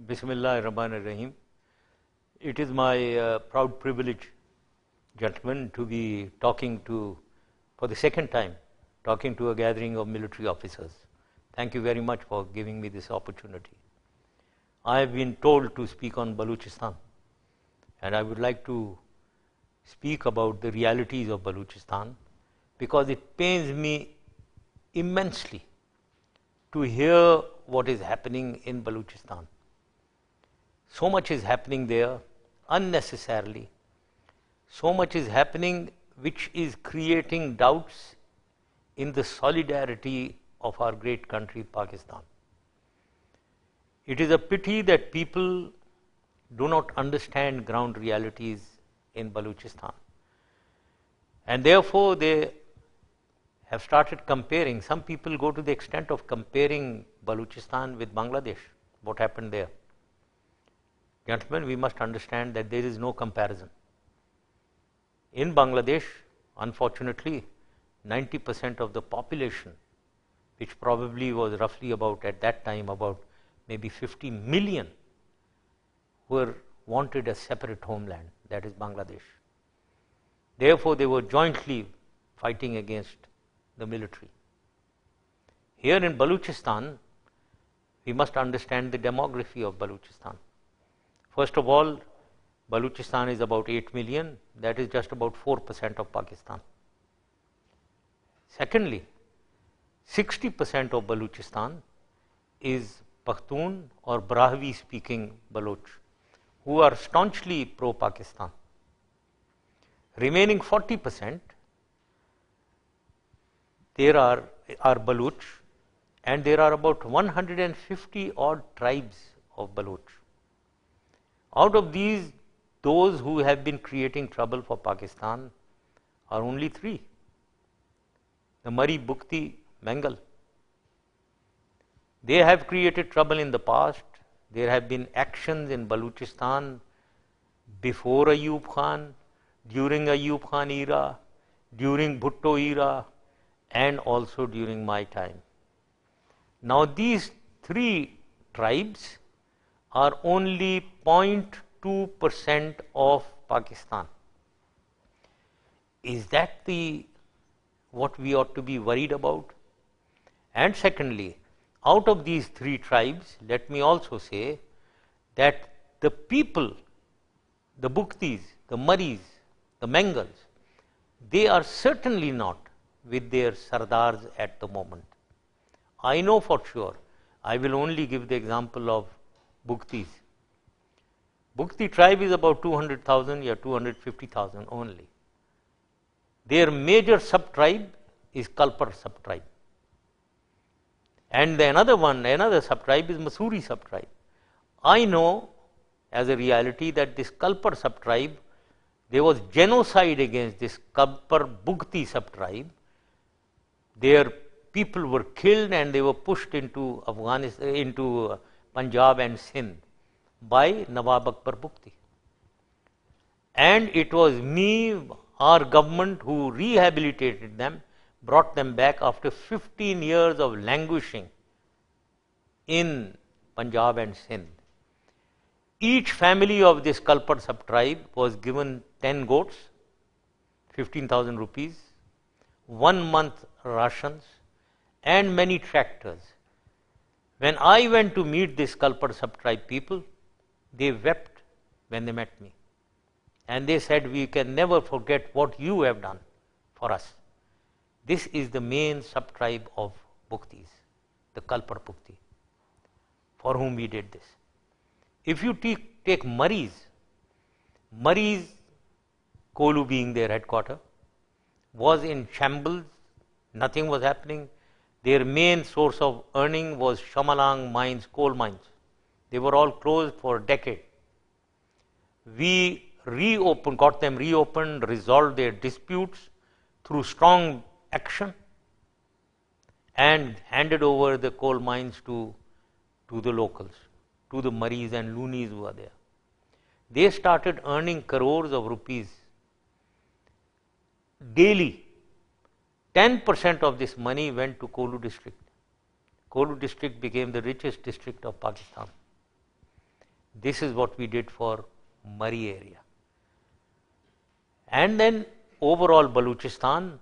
Bismillahirrahmanirrahim. It is my proud privilege, gentlemen, to be talking to, for the second time, talking to a gathering of military officers. Thank you very much for giving me this opportunity. I have been told to speak on Balochistan, and I would like to speak about the realities of Balochistan because it pains me immensely to hear what is happening in Balochistan. So much is happening there unnecessarily. So much is happening which is creating doubts in the solidarity of our great country, Pakistan. It is a pity that people do not understand ground realities in Balochistan. And therefore, they have started comparing. Some people go to the extent of comparing Balochistan with Bangladesh, what happened there. Gentlemen, we must understand that there is no comparison. In Bangladesh, unfortunately, 90% of the population, which probably was roughly about, at that time, about maybe 50 million, were wanted a separate homeland, that is Bangladesh. Therefore, they were jointly fighting against the military. Here in Balochistan, we must understand the demography of Balochistan. First of all, Balochistan is about 8 million, that is just about 4% of Pakistan. Secondly, 60% of Balochistan is Pakhtun or Brahvi speaking Baloch, who are staunchly pro-Pakistan. Remaining 40%, there are Baloch, and there are about 150 odd tribes of Baloch. Out of these, those who have been creating trouble for Pakistan are only three: the Mari, Bugti, Mengal. They have created trouble in the past. There have been actions in Balochistan before Ayub Khan, during Ayub Khan era, during Bhutto era, and also during my time. Now, these three tribes are only 0.2% of Pakistan. Is that what we ought to be worried about? And secondly, out of these three tribes, let me also say that the people, the Bugtis, the Maris, the Mengals, they are certainly not with their Sardars at the moment. I know for sure. I will only give the example of Bugtis. Bugti tribe is about 200,000 or 250,000 only. Their major sub-tribe is Kalpar sub-tribe. And another sub-tribe is Masuri sub-tribe. I know as a reality that this Kalpar sub-tribe, there was genocide against this Kalpar Bugti sub-tribe. Their people were killed and they were pushed into Afghanistan, into Punjab and Sindh by Nawab Akbar Bugti. And it was our government, who rehabilitated them, brought them back after 15 years of languishing in Punjab and Sindh. Each family of this Kalpar sub-tribe was given 10 goats, 15,000 rupees, 1 month rations, and many tractors. When I went to meet this Kalpar sub-tribe people, they wept when they met me. And they said, we can never forget what you have done for us. This is the main sub-tribe of Bugtis, the Kalpar Bugti, for whom we did this. If you take Maris, Kolu being their headquarter, was in shambles, nothing was happening. Their main source of earning was Shamalang mines, coal mines. They were all closed for a decade. We got them reopened, resolved their disputes through strong action, and handed over the coal mines to the locals, to the Maris and Lunis who are there. They started earning crores of rupees daily. 10% of this money went to Kolu district. Kolu district became the richest district of Pakistan. This is what we did for Murree area. And then overall Balochistan,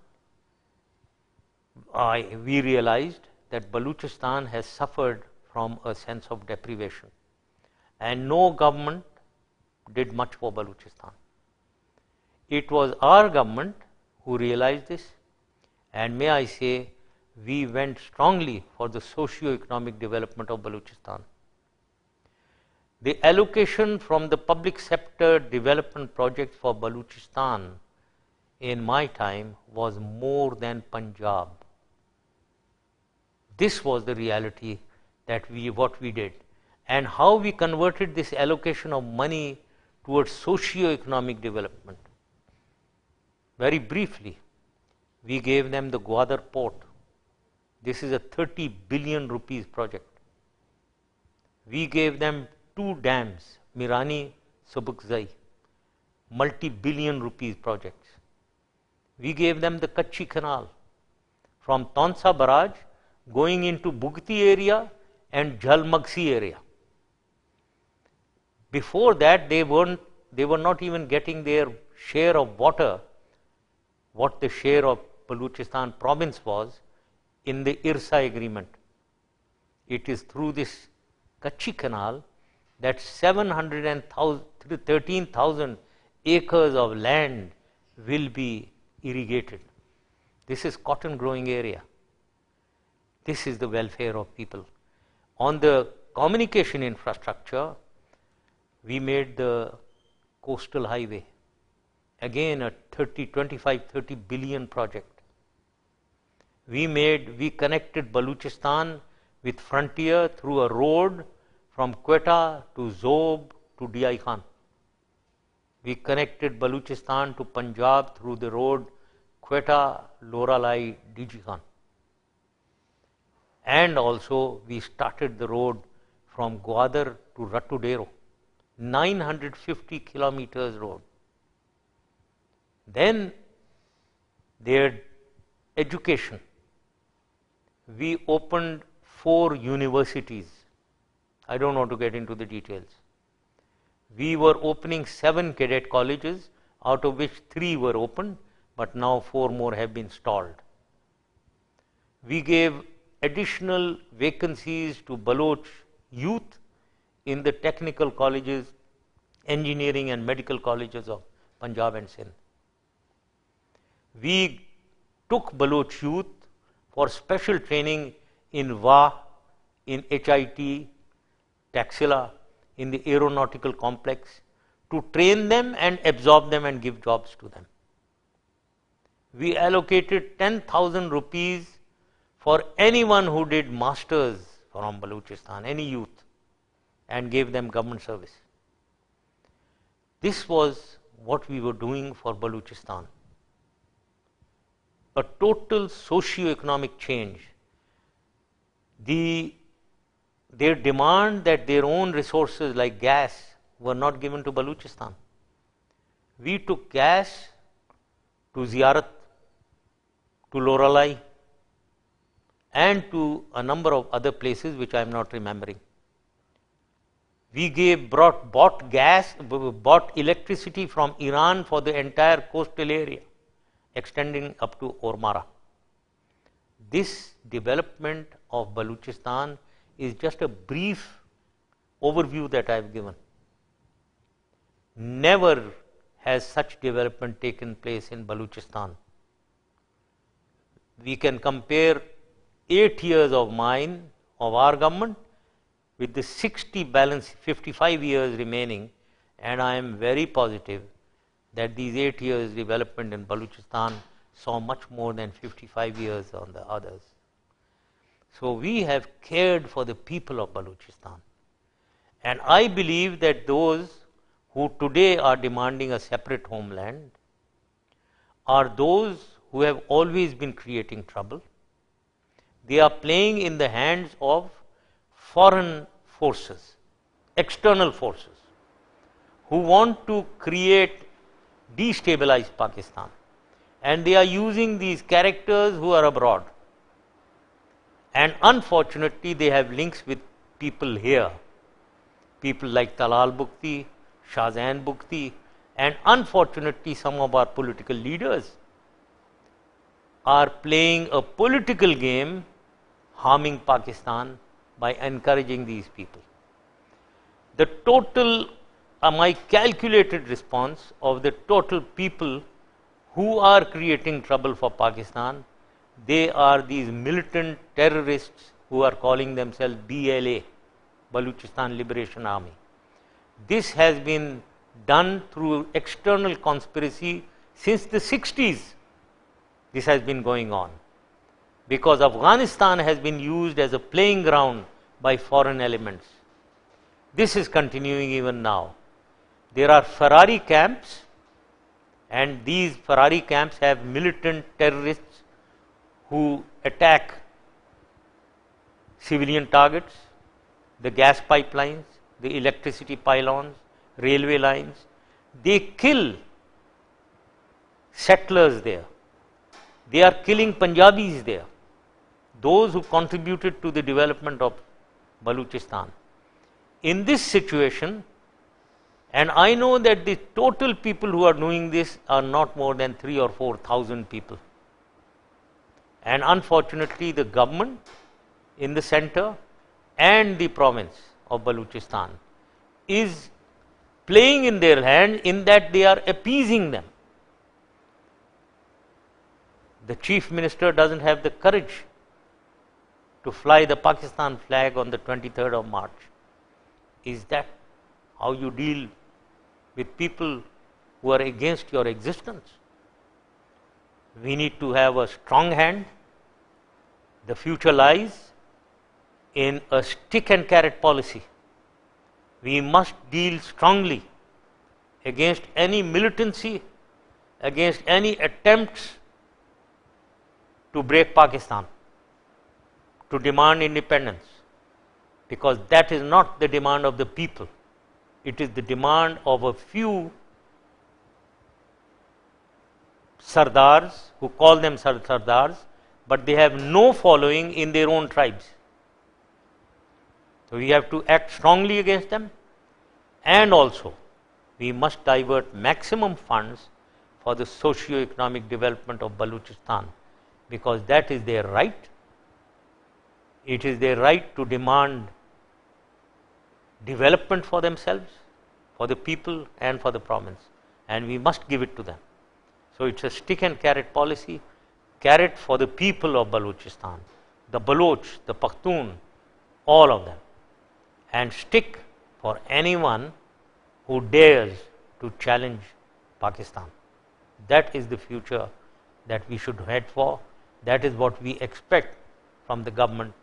we realized that Balochistan has suffered from a sense of deprivation, and no government did much for Balochistan. It was our government who realized this, and may I say, we went strongly for the socio-economic development of Balochistan. The allocation from the public sector development projects for Balochistan in my time was more than Punjab. This was the reality that what we did, and how we converted this allocation of money towards socio-economic development. Very briefly, we gave them the Gwadar port. This is a 30 billion rupees project. We gave them 2 dams, Mirani, Subukzai, multi-billion rupees projects. We gave them the Kachchi Canal from Tonsa Barrage going into Bugti area and Jhalmagsi area. Before that, they were not even getting their share of water, what the share of Balochistan province was in the IRSA agreement. It is through this Kachchi Canal that 713,000 acres of land will be irrigated. This is cotton growing area. This is the welfare of people. On the communication infrastructure, we made the coastal highway, again a 30 billion project. We connected Balochistan with frontier through a road from Quetta to Zob to DI Khan. We connected Balochistan to Punjab through the road Quetta, Loralai, DG Khan. And also we started the road from Gwadar to Rattudero, 950 kilometers road. Then their education. We opened 4 universities. I don't want to get into the details. We were opening 7 cadet colleges, out of which 3 were opened, but now 4 more have been stalled. We gave additional vacancies to Baloch youth in the technical colleges, engineering and medical colleges of Punjab and Sindh. We took Baloch youth for special training in VA, in HIT, Taxila, in the aeronautical complex, to train them and absorb them and give jobs to them. We allocated 10,000 rupees for anyone who did masters from Balochistan, any youth, and gave them government service. This was what we were doing for Balochistan. A total socio-economic change. Their demand that their own resources like gas were not given to Balochistan. We took gas to Ziyarat, to Loralai, and to a number of other places which I am not remembering. We bought electricity from Iran for the entire coastal area, extending up to Ormara. This development of Balochistan is just a brief overview that I have given. Never has such development taken place in Balochistan. We can compare 8 years of mine, of our government, with the 55 years remaining, and I am very positive that these 8 years development in Balochistan saw much more than 55 years on the others. So we have cared for the people of Balochistan. And I believe that those who today are demanding a separate homeland are those who have always been creating trouble. They are playing in the hands of foreign forces, external forces, who want to destabilize Pakistan. And they are using these characters who are abroad. And unfortunately, they have links with people here. people like Talal Bukti, Shahjahan Bukti, and unfortunately some of our political leaders are playing a political game harming Pakistan by encouraging these people. The total, my calculated response of the total people who are creating trouble for Pakistan, they are these militant terrorists who are calling themselves BLA, Baluchistan Liberation Army. This has been done through external conspiracy since the 60s. This has been going on because Afghanistan has been used as a playing ground by foreign elements. This is continuing even now. There are Ferrari camps, and these Ferrari camps have militant terrorists who attack civilian targets, the gas pipelines, the electricity pylons, railway lines. They kill settlers there. They are killing Punjabis there, those who contributed to the development of Baluchistan. In this situation, and I know that the total people who are doing this are not more than 3,000 or 4,000 people. And unfortunately, the government in the center and the province of Baluchistan is playing in their hand in that they are appeasing them. The chief minister doesn't have the courage to fly the Pakistan flag on the 23rd of March. Is that how you deal with people who are against your existence? We need to have a strong hand. The future lies in a stick and carrot policy. We must deal strongly against any militancy, against any attempts to break Pakistan, to demand independence, because that is not the demand of the people. It is the demand of a few sardars who call themselves sardars, but they have no following in their own tribes. So we have to act strongly against them, and also we must divert maximum funds for the socio-economic development of Baluchistan, because that is their right. It is their right to demand development for themselves, for the people and for the province, and we must give it to them. So it's a stick and carrot policy. Carrot for the people of Baluchistan, the Baloch, the Pakhtun, all of them, and stick for anyone who dares to challenge Pakistan. That is the future that we should head for. That is what we expect from the government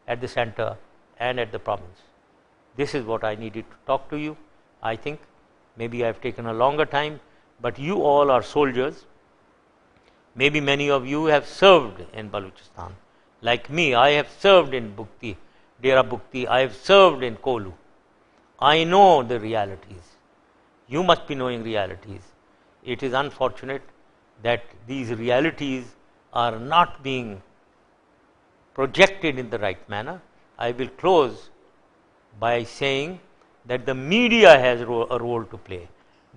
at the center and at the province. This is what I needed to talk to you. I think maybe I have taken a longer time, but you all are soldiers. Maybe many of you have served in Baluchistan. Like me, I have served in Bukti, Dera Bukti, I have served in Kolu. I know the realities. You must be knowing realities. It is unfortunate that these realities are not being projected in the right manner. I will close by saying that the media has a role to play.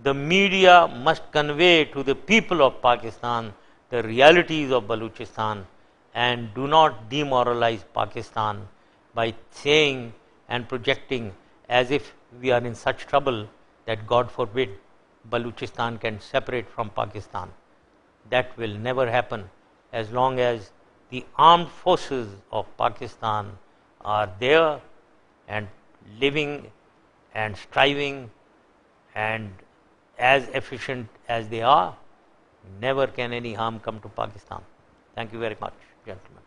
The media must convey to the people of Pakistan the realities of Baluchistan, and do not demoralize Pakistan by saying and projecting as if we are in such trouble that God forbid Baluchistan can separate from Pakistan. That will never happen as long as the armed forces of Pakistan are there and living and striving and as efficient as they are. Never can any harm come to Pakistan. Thank you very much, gentlemen.